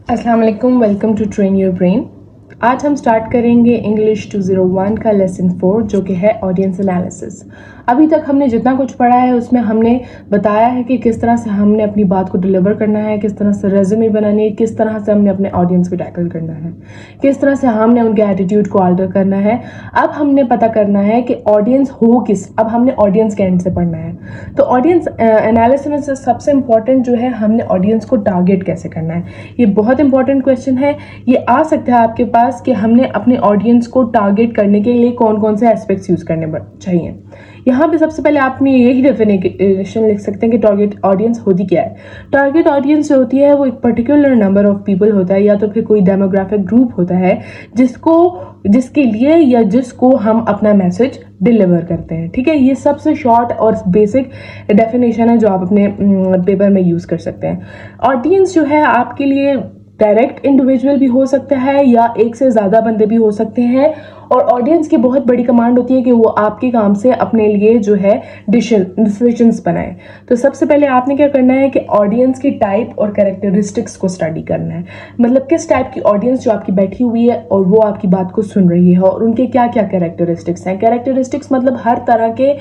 अस्सलाम वालेकुम, welcome to train your brain. आज हम स्टार्ट करेंगे इंग्लिश 201 का लेसन 4 जो कि है ऑडियंस एनालिसिस। अभी तक हमने जितना कुछ पढ़ा है उसमें हमने बताया है कि किस तरह से हमने अपनी बात को डिलीवर करना है, किस तरह से रेज्यूमे बनानी है, किस तरह से हमने अपने ऑडियंस को टैकल करना है, किस तरह से हमने उनके एटीट्यूड को आल्टर करना है। अब हमने पता करना है कि ऑडियंस हो किस, अब हमने ऑडियंस के एंड से पढ़ना है। तो ऑडियंस एनालिसिस में से सबसे इंपॉर्टेंट जो है, हमने ऑडियंस को टारगेट कैसे करना है। ये बहुत इंपॉर्टेंट क्वेश्चन है। ये आ सकता है आपके पास कि हमने अपने ऑडियंस को टारगेट करने के लिए कौन कौन से एस्पेक्ट्स यूज करने चाहिए। यहाँ पे सबसे पहले आप यही डेफिनेशन लिख सकते हैं कि टारगेट ऑडियंस होती क्या है। टारगेट ऑडियंस जो होती है वो एक पर्टिकुलर नंबर ऑफ पीपल होता है, या तो फिर कोई डेमोग्राफिक ग्रुप होता है जिसके लिए या जिसको हम अपना मैसेज डिलीवर करते हैं। ठीक है, ये सबसे शॉर्ट और बेसिक डेफिनेशन है जो आप अपने पेपर में यूज कर सकते हैं। ऑडियंस जो है आपके लिए डायरेक्ट इंडिविजुअल भी हो सकता है या एक से ज़्यादा बंदे भी हो सकते हैं, और ऑडियंस की बहुत बड़ी कमांड होती है कि वो आपके काम से अपने लिए जो है डिसीजंस बनाए। तो सबसे पहले आपने क्या करना है कि ऑडियंस की टाइप और कैरेक्टरिस्टिक्स को स्टडी करना है। मतलब किस टाइप की ऑडियंस जो आपकी बैठी हुई है और वो आपकी बात को सुन रही है, और उनके क्या क्या कैरेक्टरिस्टिक्स हैं। कैरेक्टरिस्टिक्स मतलब हर तरह के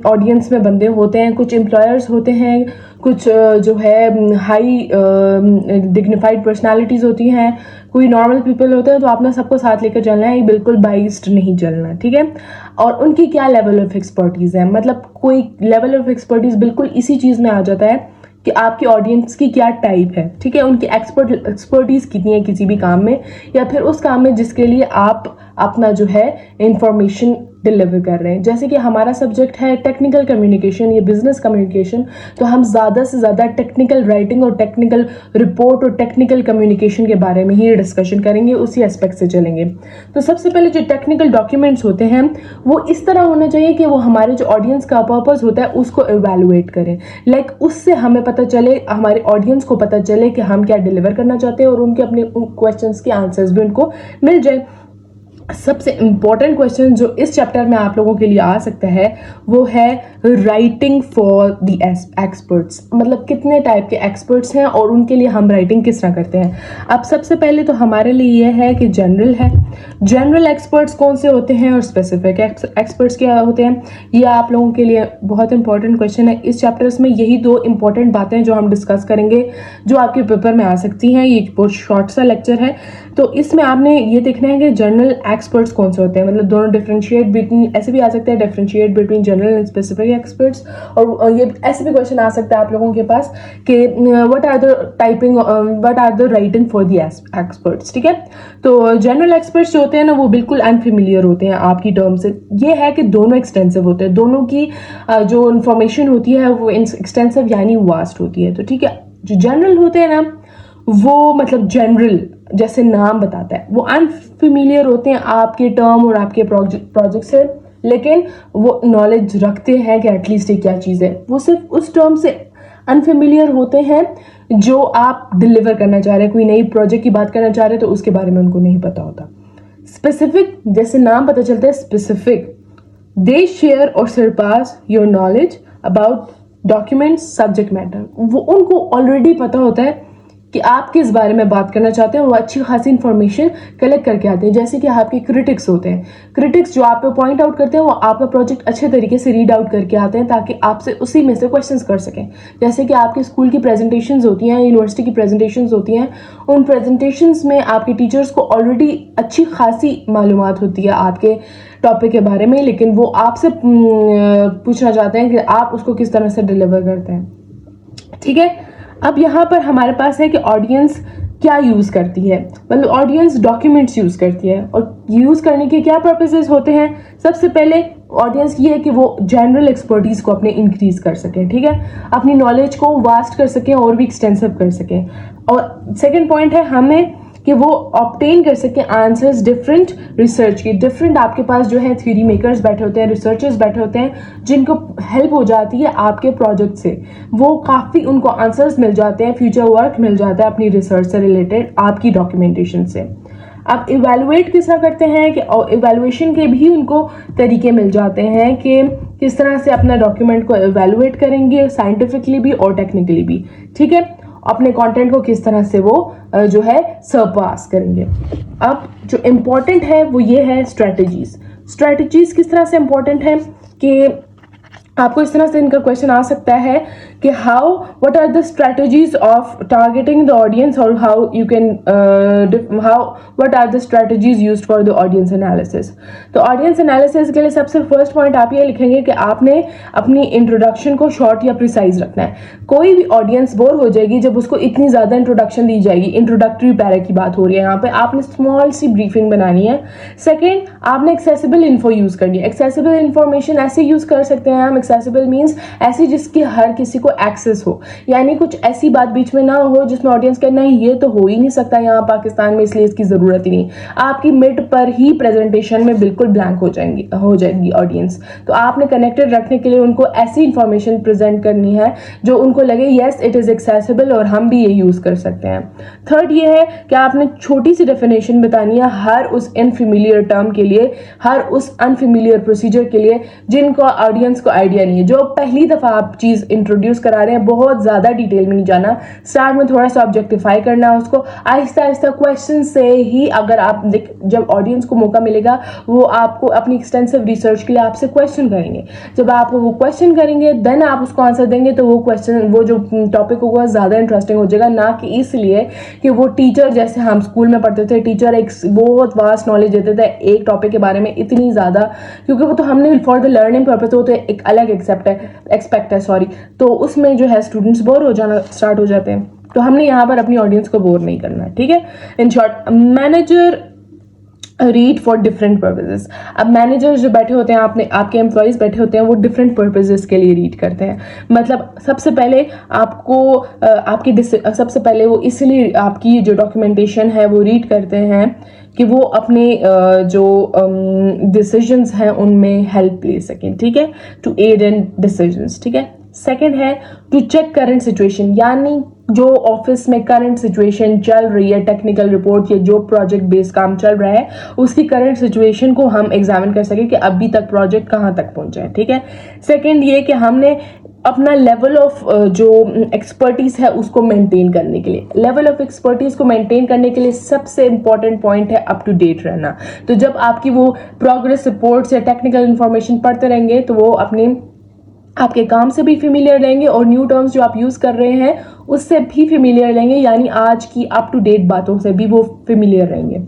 ऑडियंस में बंदे होते हैं। कुछ एम्प्लॉयर्स होते हैं, कुछ जो है हाई डिग्निफाइड पर्सनालिटीज़ होती हैं, कोई नॉर्मल पीपल होते हैं। तो आपने सबको साथ लेकर चलना है, ये बिल्कुल बाइस्ड नहीं चलना। ठीक है, और उनकी क्या लेवल ऑफ एक्सपर्टीज़ है। मतलब कोई लेवल ऑफ एक्सपर्टीज़ बिल्कुल इसी चीज़ में आ जाता है कि आपकी ऑडियंस की क्या टाइप है। ठीक है, उनकी एक्सपर्टीज़ कितनी है किसी भी काम में, या फिर उस काम में जिसके लिए आप अपना जो है इंफॉर्मेशन डिलीवर कर रहे हैं। जैसे कि हमारा सब्जेक्ट है टेक्निकल कम्युनिकेशन या बिजनेस कम्युनिकेशन, तो हम ज़्यादा से ज़्यादा टेक्निकल राइटिंग और टेक्निकल रिपोर्ट और टेक्निकल कम्युनिकेशन के बारे में ही डिस्कशन करेंगे, उसी एस्पेक्ट से चलेंगे। तो सबसे पहले जो टेक्निकल डॉक्यूमेंट्स होते हैं वो इस तरह होना चाहिए कि वो हमारे जो ऑडियंस का पर्पस होता है उसको एवेलुएट करें। लाइक उससे हमें पता चले, हमारे ऑडियंस को पता चले कि हम क्या डिलीवर करना चाहते हैं, और उनके अपने क्वेश्चंस के आंसर्स भी उनको मिल जाए। सबसे इम्पॉर्टेंट क्वेश्चन जो इस चैप्टर में आप लोगों के लिए आ सकता है वो है राइटिंग फॉर द एक्सपर्ट्स। मतलब कितने टाइप के एक्सपर्ट्स हैं और उनके लिए हम राइटिंग किस तरह करते हैं। अब सबसे पहले तो हमारे लिए ये है कि जनरल है। जनरल एक्सपर्ट्स कौन से होते हैं और स्पेसिफिक एक्सपर्ट्स क्या होते हैं, ये आप लोगों के लिए बहुत इंपॉर्टेंट क्वेश्चन है। इस चैप्टर्स में यही दो इंपॉर्टेंट बातें जो हम डिस्कस करेंगे जो आपके पेपर में आ सकती हैं। ये बहुत शॉर्ट सा लेक्चर है, तो इसमें आपने ये देखना है कि जनरल एक्सपर्ट्स कौन से होते हैं। मतलब दोनों डिफरेंशिएट बिटवीन, ऐसे भी आ सकते हैं differentiate between general and specific experts. और ये ऐसे भी क्वेश्चन आ सकता है आप लोगों के पास कि what are the writing for the experts. ठीक है, तो जनरल एक्सपर्ट्स जो होते हैं ना वो बिल्कुल अनफेमिलियर होते हैं आपकी टर्म से। ये है कि दोनों एक्सटेंसिव होते हैं, दोनों की जो इन्फॉर्मेशन होती है वो एक्सटेंसिव यानी वास्ट होती है। तो ठीक है, जो जनरल होते हैं ना वो मतलब जनरल जैसे नाम बताता है, वो अनफेमिलियर होते हैं आपके टर्म और आपके प्रोजेक्ट से, लेकिन वो नॉलेज रखते हैं कि एटलीस्ट ये क्या चीज़ है। वो सिर्फ उस टर्म से अनफेमिलियर होते हैं जो आप डिलीवर करना चाह रहे हैं। कोई नई प्रोजेक्ट की बात करना चाह रहे हैं तो उसके बारे में उनको नहीं पता होता। स्पेसिफिक जैसे नाम पता चलता है स्पेसिफिक, दे शेयर और surpass your knowledge about documents subject matter. वो उनको ऑलरेडी पता होता है कि आप किस बारे में बात करना चाहते हैं, वो अच्छी खासी इंफॉर्मेशन कलेक्ट करके आते हैं। जैसे कि आपके क्रिटिक्स होते हैं, क्रिटिक्स जो आप पे पॉइंट आउट करते हैं वो आपका प्रोजेक्ट अच्छे तरीके से रीड आउट करके आते हैं ताकि आपसे उसी में से क्वेश्चंस कर सकें। जैसे कि आपके स्कूल की प्रेजेंटेशंस होती हैं, यूनिवर्सिटी की प्रेजेंटेशंस होती हैं, उन प्रेजेंटेशंस में आपके टीचर्स को ऑलरेडी अच्छी खासी मालूमात होती है आपके टॉपिक के बारे में, लेकिन वो आपसे पूछना चाहते हैं कि आप उसको किस तरह से डिलीवर करते हैं। ठीक है, अब यहाँ पर हमारे पास है कि ऑडियंस क्या यूज़ करती है। मतलब ऑडियंस डॉक्यूमेंट्स यूज़ करती है, और यूज़ करने के क्या पर्पसेस होते हैं। सबसे पहले ऑडियंस ये है कि वो जनरल एक्सपर्टीज़ को अपने इंक्रीज कर सकें। ठीक है, अपनी नॉलेज को वास्ट कर सकें और भी एक्सटेंसिव कर सकें। और सेकेंड पॉइंट है हमें कि वो ऑब्टेन कर सकें आंसर्स डिफरेंट रिसर्च की। डिफरेंट आपके पास जो है थ्योरी मेकर्स बैठे होते हैं, रिसर्चर्स बैठे होते हैं जिनको हेल्प हो जाती है आपके प्रोजेक्ट से। वो काफ़ी उनको आंसर्स मिल जाते हैं, फ्यूचर वर्क मिल जाता है अपनी रिसर्च से रिलेटेड आपकी डॉक्यूमेंटेशन से। अब इवेलुएट किस तरह करते हैं कि इवेलुएशन के भी उनको तरीके मिल जाते हैं कि किस तरह से अपना डॉक्यूमेंट को इवेलुएट करेंगे, साइंटिफिकली भी और टेक्निकली भी। ठीक है, अपने कंटेंट को किस तरह से वो जो है सरपास करेंगे। अब जो इम्पोर्टेंट है वो ये है स्ट्रेटजीज किस तरह से इम्पोर्टेंट है कि आपको इस तरह से इनका क्वेश्चन आ सकता है कि what are the strategies of targeting the audience और what are the strategies used for the audience analysis. तो ऑडियंस एनालिसिस के लिए सबसे फर्स्ट पॉइंट आप ये लिखेंगे कि आपने अपनी इंट्रोडक्शन को शॉर्ट या प्रिसाइज रखना है। कोई भी ऑडियंस बोर हो जाएगी जब उसको इतनी ज़्यादा इंट्रोडक्शन दी जाएगी। इंट्रोडक्टरी पैरा की बात हो रही है यहाँ पे, आपने स्मॉल सी ब्रीफिंग बनानी है। सेकेंड, आपने एक्सेसिबल इन्फो यूज़ करनी है। एक्सेसिबल इन्फॉर्मेशन ऐसे यूज़ कर सकते हैं हम, एक्सेसिबल मीन्स ऐसी जिसकी हर किसी को एक्सेस हो, यानी कुछ ऐसी बात बीच में ना हो जिसमें ऑडियंस कहे नहीं ये तो हो ही नहीं सकता यहाँ पाकिस्तान में, इसलिए इसकी ज़रूरत ही नहीं। आपकी मिड पर ही प्रेजेंटेशन में बिल्कुल ब्लैंक हो जाएगी ऑडियंस। तो आपने कनेक्टेड रखने के लिए उनको ऐसी इंफॉर्मेशन प्रेजेंट करनी है जो उनको लगे येस इट इज़ एक्सेसिबल और हम भी ये यूज़ कर सकते हैं। थर्ड ये है कि आपने छोटी सी डेफिनेशन बतानी है हर उस इनफेमिलियर टर्म के लिए, हर उस अनफेमिलियर प्रोसीजर के लिए जिनको ऑडियंस को आइडिया नहीं है। जो पहली दफ़ा आप चीज़ इंट्रोड्यूस करा रहे हैं, बहुत ज़्यादा डिटेल में नहीं जाना, स्टार्ट में थोड़ा सा ऑब्जेक्टिफाई करना है उसको, आहिस्ता आहिस्ता क्वेश्चन से ही। अगर आप जब ऑडियंस को मौका मिलेगा वो आपको अपनी एक्सटेंसिव रिसर्च के लिए आपसे क्वेश्चन करेंगे। जब आप वो क्वेश्चन करेंगे देन आप उसको आंसर देंगे तो वो जो टॉपिक होगा ज़्यादा इंटरेस्टिंग हो जाएगा। ना कि इसलिए कि वो टीचर, जैसे हम स्कूल में पढ़ते थे, टीचर एक बहुत वास्ट नॉलेज देते थे एक टॉपिक के बारे में, इतनी ज़्यादा, क्योंकि वो तो हमने फॉर द लर्निंग पर्पज, वो तो एक अलग एक्सपेक्ट है सॉरी, तो उसमें जो है स्टूडेंट्स बोर हो जाना स्टार्ट हो जाते हैं। तो हमने यहाँ पर अपनी ऑडियंस को बोर नहीं करना है, ठीक है। In short, manager read for different purposes. अब मैनेजर्स जो बैठे होते हैं, आपके एम्प्लॉयज़ बैठे होते हैं, वो डिफरेंट पर्पजेस के लिए रीड करते हैं। मतलब सबसे पहले सबसे पहले वो इसलिए आपकी जो डॉक्यूमेंटेशन है वो रीड करते हैं कि वो अपने जो डिसीजंस हैं उनमें हेल्प ले सकें, ठीक है, टू एड इन डिसीजंस, ठीक है। सेकेंड है टू चेक करंट सिचुएशन, यानी जो ऑफिस में करंट सिचुएशन चल रही है, टेक्निकल रिपोर्ट या जो प्रोजेक्ट बेस्ड काम चल रहा है उसकी करंट सिचुएशन को हम एग्जामिन कर सकें कि अभी तक प्रोजेक्ट कहाँ तक पहुंचा है, ठीक है। सेकेंड ये कि हमने अपना लेवल ऑफ जो एक्सपर्टीज है उसको मेंटेन करने के लिए, लेवल ऑफ एक्सपर्टीज को मेंटेन करने के लिए सबसे इंपॉर्टेंट पॉइंट है अप टू डेट रहना। तो जब आपकी वो प्रोग्रेस रिपोर्ट्स या टेक्निकल इंफॉर्मेशन पढ़ते रहेंगे तो वो आपके काम से भी फेमिलियर रहेंगे और न्यू टर्म्स जो आप यूज़ कर रहे हैं उससे भी फेमिलियर रहेंगे, यानी आज की अप टू डेट बातों से भी वो फेमिलियर रहेंगे।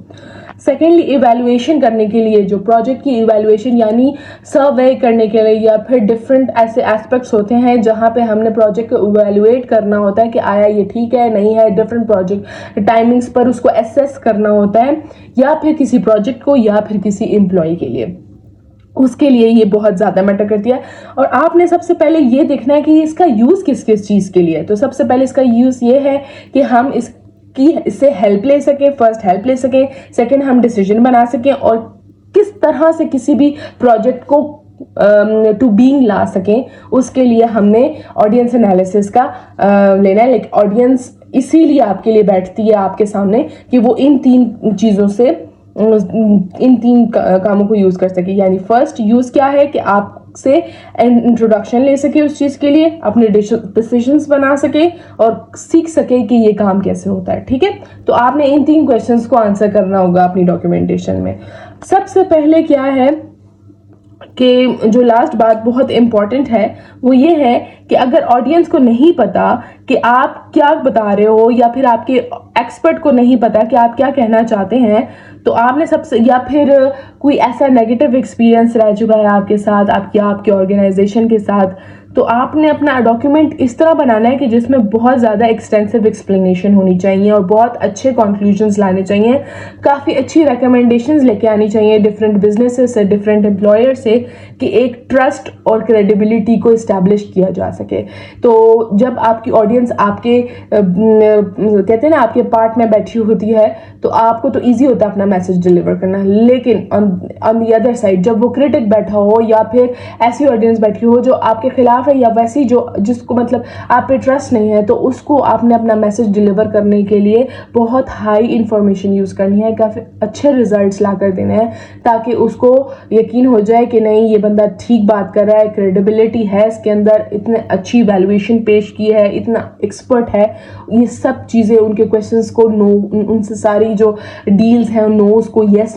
सेकेंडली, इवैल्यूएशन करने के लिए, जो प्रोजेक्ट की इवैल्यूएशन यानी सर्वे करने के लिए, या फिर डिफरेंट ऐसे एस्पेक्ट्स होते हैं जहाँ पे हमने प्रोजेक्ट को इवैल्यूएट करना होता है कि आया ये ठीक है नहीं है, डिफरेंट प्रोजेक्ट टाइमिंग्स पर उसको एसेस करना होता है, या फिर किसी प्रोजेक्ट को या फिर किसी एम्प्लॉय के लिए, उसके लिए ये बहुत ज़्यादा मैटर करती है। और आपने सबसे पहले ये देखना है कि इसका यूज़ किस किस चीज़ के लिए है। तो सबसे पहले इसका यूज़ ये है कि हम इससे हेल्प ले सकें, फर्स्ट हेल्प ले सकें, सेकंड हम डिसीजन बना सकें, और किस तरह से किसी भी प्रोजेक्ट को टू बीइंग ला सकें, उसके लिए हमने ऑडियंस एनालिसिस का लेना है। लाइक ऑडियंस इसीलिए आपके लिए बैठती है आपके सामने कि वो इन तीन चीज़ों से, इन तीन कामों को यूज़ कर सके। यानी फर्स्ट यूज़ क्या है कि आपसे इंट्रोडक्शन ले सके उस चीज़ के लिए, अपने डिसीजंस बना सके और सीख सके कि ये काम कैसे होता है, ठीक है। तो आपने इन तीन क्वेश्चंस को आंसर करना होगा अपनी डॉक्यूमेंटेशन में। सबसे पहले क्या है कि जो लास्ट बात बहुत इंपॉर्टेंट है वो ये है कि अगर ऑडियंस को नहीं पता कि आप क्या बता रहे हो, या फिर आपके एक्सपर्ट को नहीं पता कि आप क्या कहना चाहते हैं, तो आपने सबसे, या फिर कोई ऐसा नेगेटिव एक्सपीरियंस रह चुका है आपके साथ, आपके ऑर्गेनाइजेशन के साथ, तो आपने अपना डॉक्यूमेंट इस तरह बनाना है कि जिसमें बहुत ज़्यादा एक्सटेंसिव एक्सप्लेनेशन होनी चाहिए और बहुत अच्छे कंक्लूजन्स लाने चाहिए, काफ़ी अच्छी रिकमेंडेशंस लेके आनी चाहिए डिफरेंट बिजनेसेस से, डिफरेंट एम्प्लॉयर से, कि एक ट्रस्ट और क्रेडिबिलिटी को इस्टेब्लिश किया जा सके। तो जब आपकी ऑडियंस आपके कहते हैं ना आपके पार्ट में बैठी होती है तो आपको तो ईजी होता है अपना मैसेज डिलीवर करना, लेकिन ऑन द अदर साइड जब वो क्रिटिक बैठा हो या फिर ऐसी ऑडियंस बैठी हो जो आपके खिलाफ खिलाफ है या वैसी जो जिसको मतलब आप पे ट्रस्ट नहीं है, तो उसको आपने अपना मैसेज डिलीवर करने के लिए बहुत हाई इंफॉर्मेशन यूज़ करनी है, काफ़ी अच्छे रिजल्ट्स ला कर देने हैं, ताकि उसको यकीन हो जाए कि नहीं ये बंदा ठीक बात कर रहा है, क्रेडिबिलिटी है इसके अंदर, इतने अच्छी वैल्यूएशन पेश की है, इतना एक्सपर्ट है। ये सब चीज़ें उनके क्वेश्चंस को नो, उनसे सारी जो डील्स हैं उन नोज को येस